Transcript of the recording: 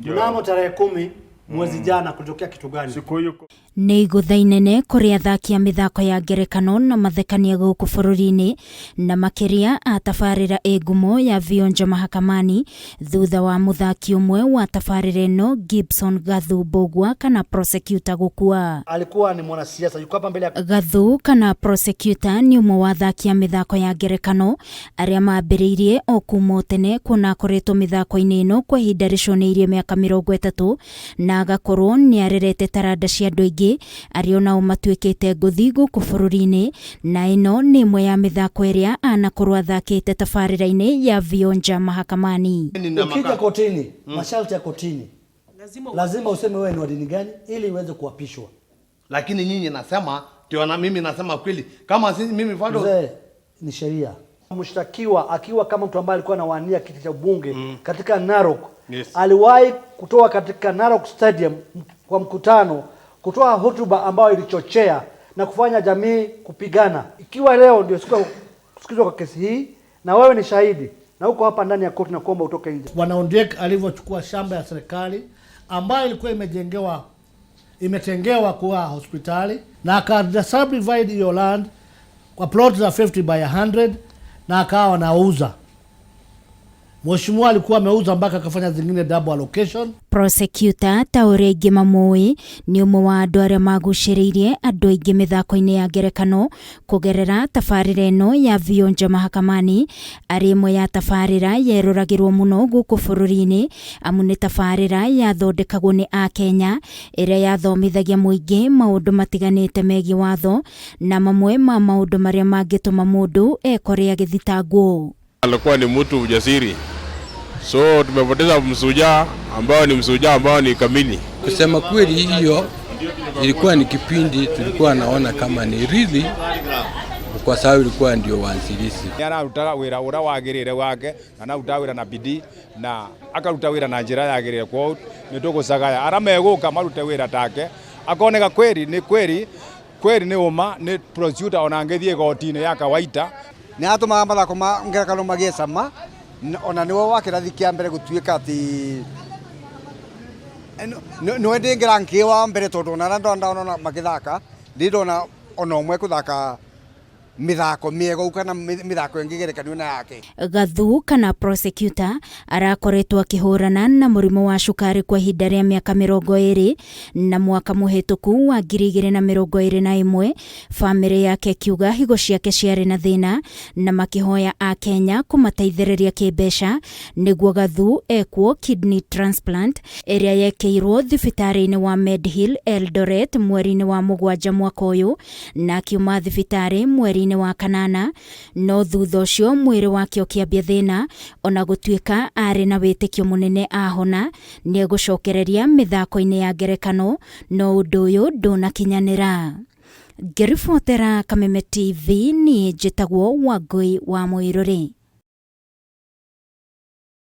Mnamo tarehe 10 mwezi jana kutokea kitu gani? Nĩ igũtha inene kũrĩ athaki a mĩthako ya ngerekano na mathekania gũkũ bũrũri-inĩ na makĩria a tabarĩra ngumo ya Vionja Mahakamani thutha wa mũthaki ũmwe wa tabarĩra ĩno Gibson Gathu Mbugua kana prosecutor gũkua. Alikuwa ni mwanasiasa, yuko hapa mbele ya Gathu kana prosecutor nĩ ũmwe wa athaki a mĩthako ya ngerekano arĩa maambĩrĩirie o kuma tene kuona akoretwo mĩthako-inĩ ĩno kwa ihinda rĩconeirie mĩaka 30 na agakorwo nĩ arerete taranda cia andũ aingĩ arĩa nao matuĩkĩte ngũthi gũkũ bũrũri-inĩ, na ĩno nĩ ĩmwe ya mĩthako ĩrĩa anakorwo athakĩte tabarĩra-inĩ ya Vionja Mahakamani. Ukija kotini, masharti ya kotini lazima useme wewe ni wa dini gani ili uweze kuapishwa. Lakini nyinyi nasema ndio, na mimi nasema kweli kama sisi mimi bado ni sheria. Mshtakiwa akiwa kama mtu ambaye alikuwa anawania kiti cha bunge katika Narok, aliwahi kutoa katika Narok Stadium kwa mkutano kutoa hotuba ambayo ilichochea na kufanya jamii kupigana. Ikiwa leo ndio siku kusikizwa kwa kesi hii na wewe ni shahidi na uko hapa ndani ya koti na kuomba utoke nje. Bwana Ondiek alivyochukua shamba ya serikali ambayo ilikuwa imetengewa kuwa hospitali na aka subdivide your land kwa plots za 50 by 100 na akawa anauza. Mheshimiwa alikuwa ameuza mpaka akafanya zingine double allocation. Prosecutor Taure Ngimamũĩ nĩ ũmwe wa andũ arĩa magucĩrĩirie andũ aingĩ mĩthako-inĩ ya ngerekano kũgerera tabarĩra ĩno ya Vionja Mahakamani, arĩ ĩmwe ya tabarĩra yeroragĩrwo mũno gũkũ bũrũri-inĩ amu nĩ tabarĩra yathondekagwo nĩ Akenya ĩrĩa yathomithagia mũingĩ maũndũ matiganĩte megiĩ watho na mamwe ma maũndũ marĩa mangĩtũma mũndũ ekore agĩthitangwo. Alikuwa ni mtu ujasiri, so tumepoteza msujaa ambao ni kamili. Kusema kweli, hiyo ilikuwa ni kipindi tulikuwa naona kama ni really, kwa sababu ilikuwa ndio waanzilishi. Anaruta wira ura wagirire wake na anaruta wira na bidii na akaruta wira na njira yagirire, kwa ni tugusagaya arameguka marute wira take akoneka kweli ni uma ni prosecutor onangethie gotine ya kawaida ni atuma mathako ma ngerekano magĩcama ona niwo wa kĩrathi kĩa mbere gũtuĩka atĩ no ndĩngĩra nkĩ wa mbere tondũ ona ndona magĩthaka ndĩrona ona ũmwe kũthaka mithako miego kana mithako ingĩgerekanio na yake. Gathu kana prosecutor arakoretwo akĩhũrana na mũrimũ wa cukari kwa ihinda rĩa mĩaka 20 na mwaka mũhetũku wa 2021 famĩlĩ yake kiuga higo ciake ciarĩ na thĩna na makĩhoya Akenya kũmateithĩrĩria kĩmbeca nĩguo Gathu ekwo kidney transplant ĩrĩa yekĩirwo thibitarĩ-inĩ wa Medhill Eldoret mweri-inĩ wa 7 mwaka ũyũ na akiuma thibitarĩ mweri wa kanana, no thutha ũcio mwĩrĩ wake ũkĩambia thĩna ona gũtuĩka arĩ na wĩtĩkio mũnene ahona nĩ egũcokereria mĩthako-inĩ ya ngerekano, no ũndũ ũyũ ndũnakinyanĩra. Ngĩribotera Kameme TV, niĩ njĩtagwo Wangũi wa Mũirũrĩ.